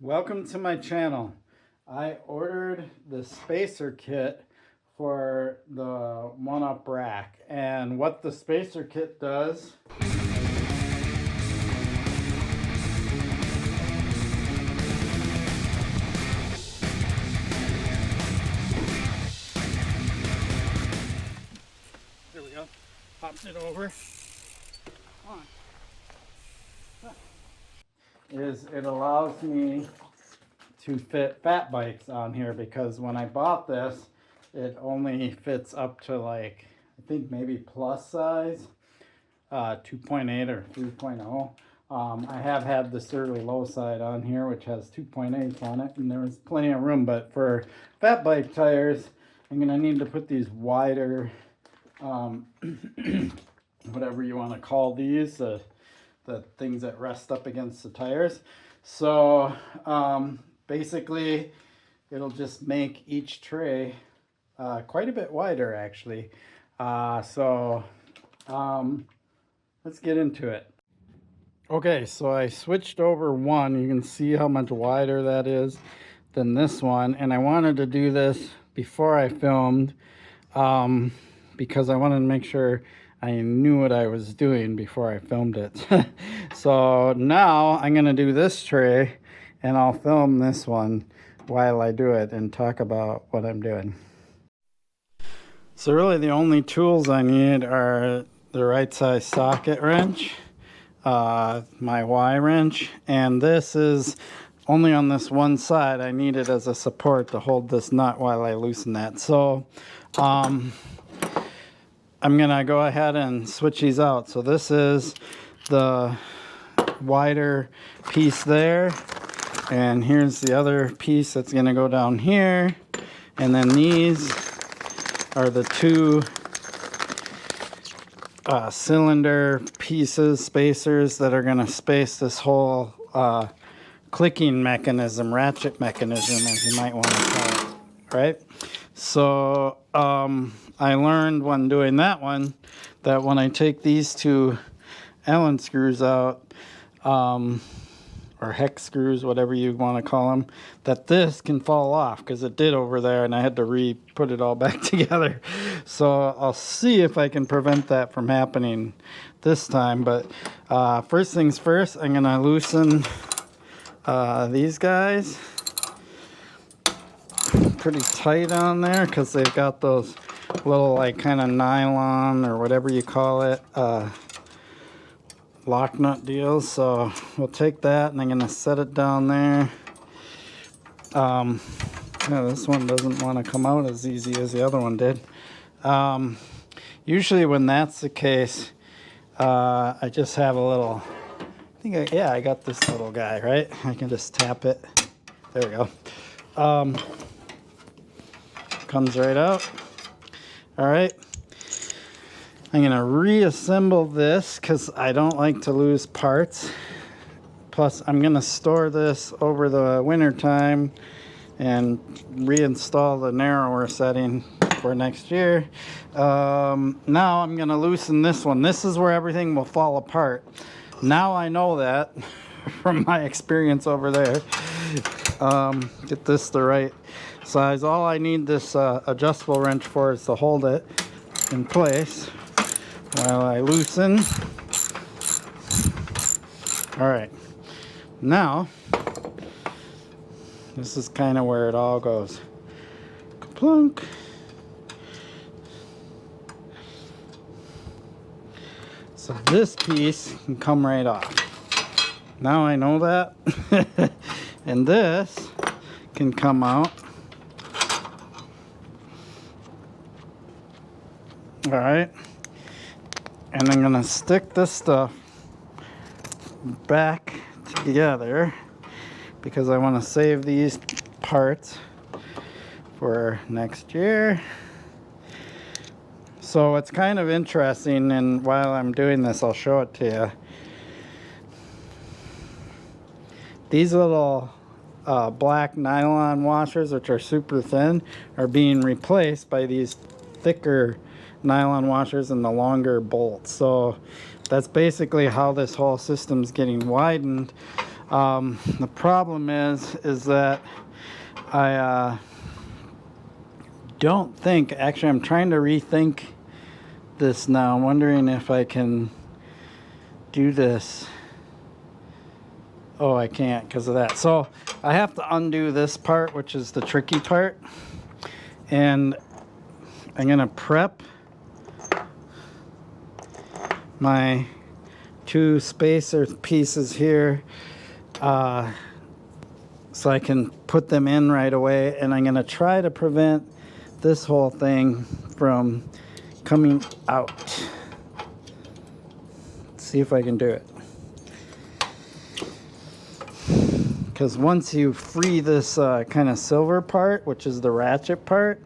Welcome to my channel. I ordered the spacer kit for the 1-up rack, and what the spacer kit does there we go, popped it over is it allows me to fit fat bikes on here, because when I bought this it only fits up to, like, I think maybe plus size 2.8 or 3.0. I have had this early low side on here which has 2.8 on it, and there was plenty of room, but for fat bike tires I'm gonna need to put these wider whatever you want to call these, the things that rest up against the tires. So basically it'll just make each tray quite a bit wider, actually. Let's get into it. Okay, so I switched over one. You can see how much wider that is than this one, and I wanted to do this before I filmed because I wanted to make sure I knew what I was doing before I filmed it. So now I'm gonna do this tray and I'll film this one while I do it and talk about what I'm doing. So really the only tools I need are the right size socket wrench, my Y wrench, and this is only on this one side. I need it as a support to hold this nut while I loosen that. So I'm gonna go ahead and switch these out. So this is the wider piece there, and here's the other piece that's gonna go down here, and then these are the two cylinder pieces, spacers, that are gonna space this whole clicking mechanism, ratchet mechanism, as you might want to call it, right? So I learned when doing that one that when I take these two Allen screws out, or hex screws, whatever you want to call them, that this can fall off, because it did over there and I had to put it all back together. So I'll see if I can prevent that from happening this time. But first things first, I'm going to loosen these guys pretty tight on there, because they've got those little, like, kind of nylon or whatever you call it, lock nut deals. So we'll take that and I'm gonna set it down there. Yeah, this one doesn't want to come out as easy as the other one did. Usually when that's the case, I just have a little, I got this little guy, right? I can just tap it. There we go. Comes right out. All right, I'm gonna reassemble this because I don't like to lose parts. Plus I'm gonna store this over the winter time and reinstall the narrower setting for next year. Now I'm gonna loosen this one. This is where everything will fall apart. Now I know that from my experience over there. Get this the right size. All I need this adjustable wrench for is to hold it in place while I loosen. All right, now this is kind of where it all goes. Plunk. So this piece can come right off. Now I know that. And this can come out. All right, and I'm gonna stick this stuff back together because I want to save these parts for next year. So it's kind of interesting, and while I'm doing this I'll show it to you. These little black nylon washers, which are super thin, are being replaced by these thicker nylon washers and the longer bolts. So that's basically how this whole system's getting widened. The problem is that I don't think, actually I'm trying to rethink this now. I'm wondering if I can do this. Oh, I can't because of that. So I have to undo this part, which is the tricky part. And I'm gonna prep my two spacer pieces here so I can put them in right away, and I'm gonna try to prevent this whole thing from coming out. Let's see if I can do it. Because once you free this kind of silver part, which is the ratchet part,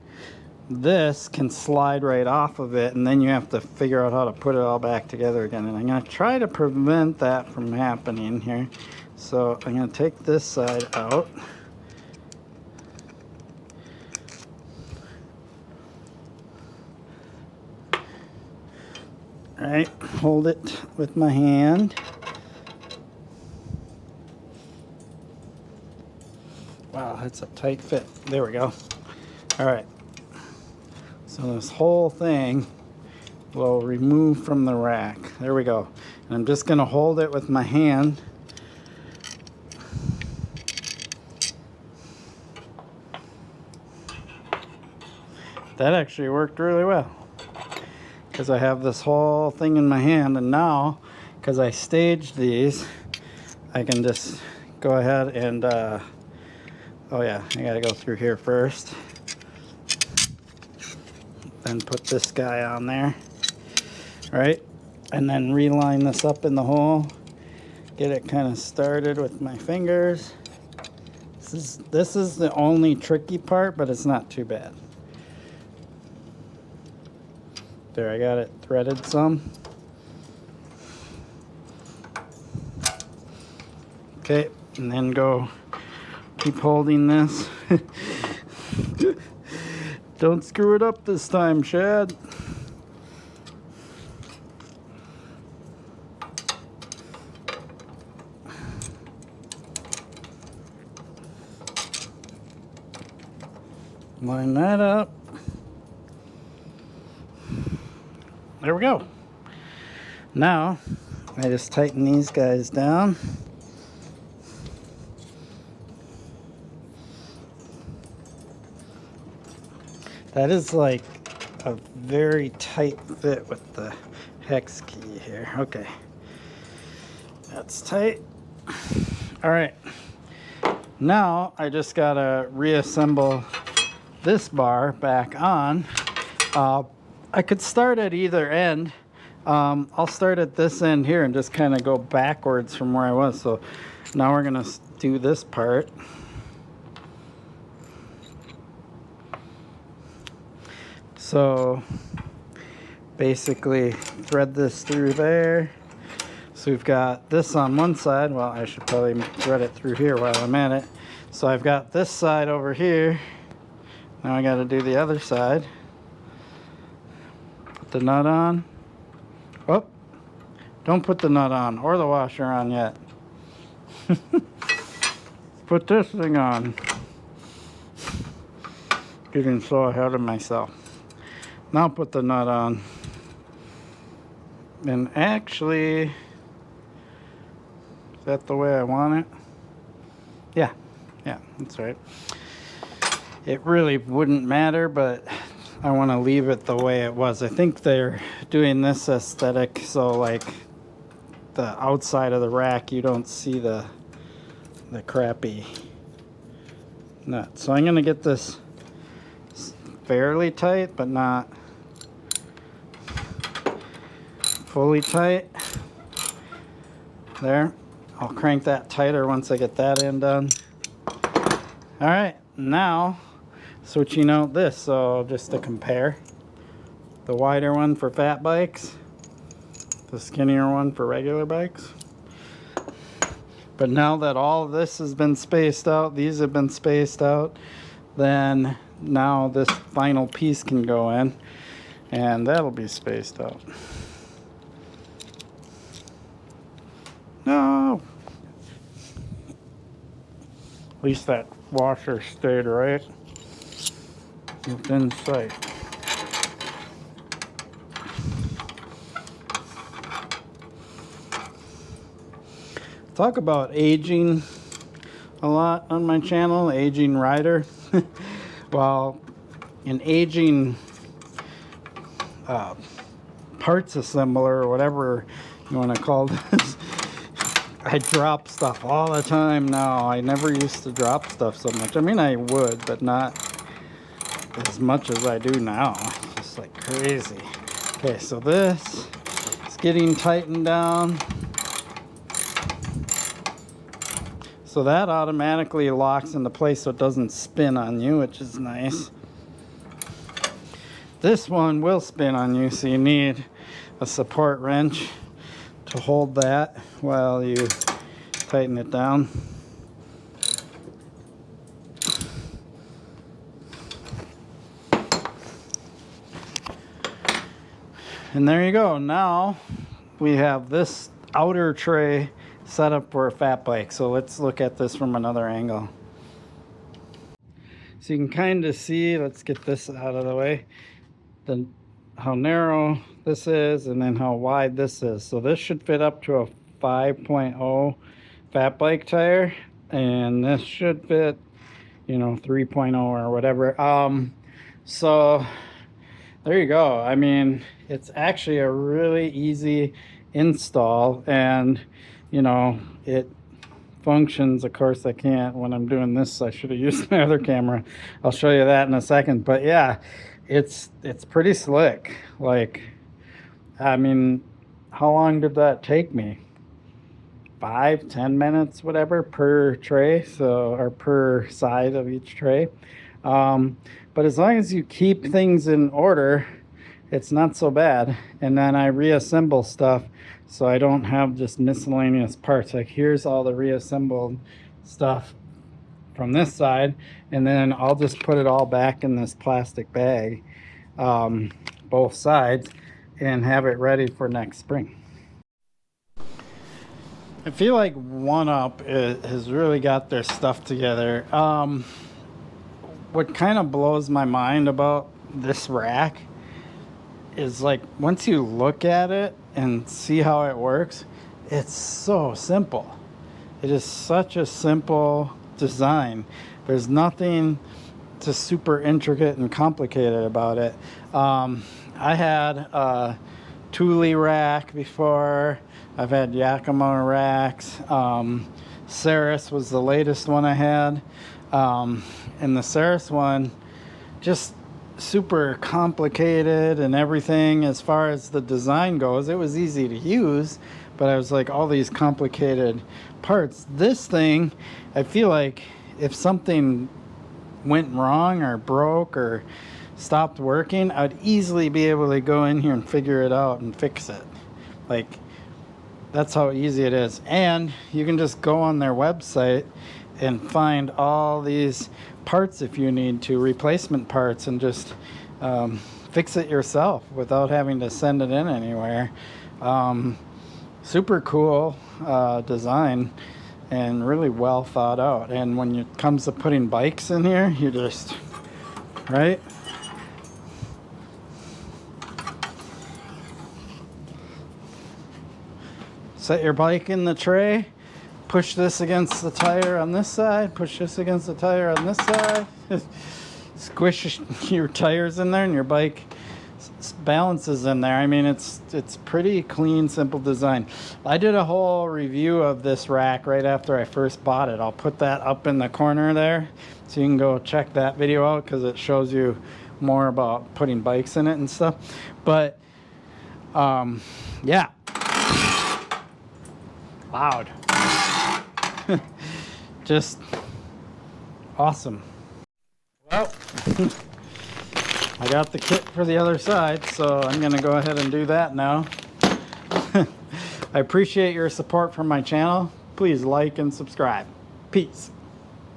this can slide right off of it, and then you have to figure out how to put it all back together again. And I'm going to try to prevent that from happening here. So I'm going to take this side out. All right, hold it with my hand. Wow, that's a tight fit. There we go. All right. So this whole thing will remove from the rack. There we go. And I'm just going to hold it with my hand. That actually worked really well, because I have this whole thing in my hand, and now, because I staged these, I can just go ahead and, oh yeah, I gotta go through here first. Then put this guy on there. All right, and then reline this up in the hole. Get it kind of started with my fingers. This is the only tricky part, but it's not too bad. There, I got it threaded some. Okay, and then go keep holding this. Don't screw it up this time, Shad. Line that up. There we go. Now, I just tighten these guys down. That is like a very tight fit with the hex key here. Okay. That's tight. All right. Now, I just gotta reassemble this bar back on. I could start at either end. I'll start at this end here and just kind of go backwards from where I was. So now we're gonna do this part. So basically thread this through there. So we've got this on one side. Well, I should probably thread it through here while I'm at it. So I've got this side over here. Now I got to do the other side. Put the nut on. Oh, don't put the nut on or the washer on yet. Put this thing on. Getting so ahead of myself. Now put the nut on. And actually, is that the way I want it? Yeah, that's right. It really wouldn't matter, but I want to leave it the way it was. I think they're doing this aesthetic so like the outside of the rack you don't see the crappy nut. So I'm going to get this fairly tight, but not fully tight. There. I'll crank that tighter once I get that end done. All right, now switching out this, so just to compare. The wider one for fat bikes, the skinnier one for regular bikes. But now that all of this has been spaced out, these have been spaced out, then now this final piece can go in, and that'll be spaced out. No! At least that washer stayed right within sight. Talk about aging a lot on my channel, aging rider. Well, an aging parts assembler or whatever you want to call this, I drop stuff all the time now. I never used to drop stuff so much. I mean, I would, but not as much as I do now. It's just like crazy. Okay, so this is getting tightened down. So that automatically locks into place so it doesn't spin on you, which is nice. This one will spin on you, so you need a support wrench to hold that while you tighten it down. And there you go. Now we have this outer tray set up for a fat bike. So let's look at this from another angle. So you can kind of see, let's get this out of the way, how narrow this is and then how wide this is. So this should fit up to a 5.0 fat bike tire, and this should fit, you know, 3.0 or whatever. So there you go. I mean, it's actually a really easy install, and you know, it functions. Of course I can't when I'm doing this. I should have used my other camera. I'll show you that in a second. But yeah, it's pretty slick. Like, I mean, how long did that take me? 5-10 minutes, whatever, per tray, so, or per side of each tray. But as long as you keep things in order, it's not so bad. And then I reassemble stuff so I don't have just miscellaneous parts. Like, here's all the reassembled stuff from this side, and then I'll just put it all back in this plastic bag, both sides, and have it ready for next spring. I feel like One Up has really got their stuff together. What kind of blows my mind about this rack is, like, once you look at it and see how it works, it's so simple. It is such a simple design. There's nothing just super intricate and complicated about it. I had a Thule rack before. I've had Yakima racks. Ceres was the latest one I had. And the Ceres one, just super complicated and everything as far as the design goes. It was easy to use, but I was like, all these complicated parts. This thing, I feel like if something went wrong or broke or stopped working, I'd easily be able to go in here and figure it out and fix it. Like, that's how easy it is. And you can just go on their website and find all these parts if you need to, replacement parts, and just fix it yourself without having to send it in anywhere. Super cool design and really well thought out. And when it comes to putting bikes in here, you just, right? Set your bike in the tray, push this against the tire on this side, push this against the tire on this side, squish your tires in there and your bike balances in there. I mean, it's pretty clean, simple design. I did a whole review of this rack right after I first bought it. I'll put that up in the corner there so you can go check that video out, because it shows you more about putting bikes in it and stuff. But yeah, loud. Just awesome. Well, I got the kit for the other side, so I'm gonna go ahead and do that now. I appreciate your support from my channel. Please like and subscribe. Peace.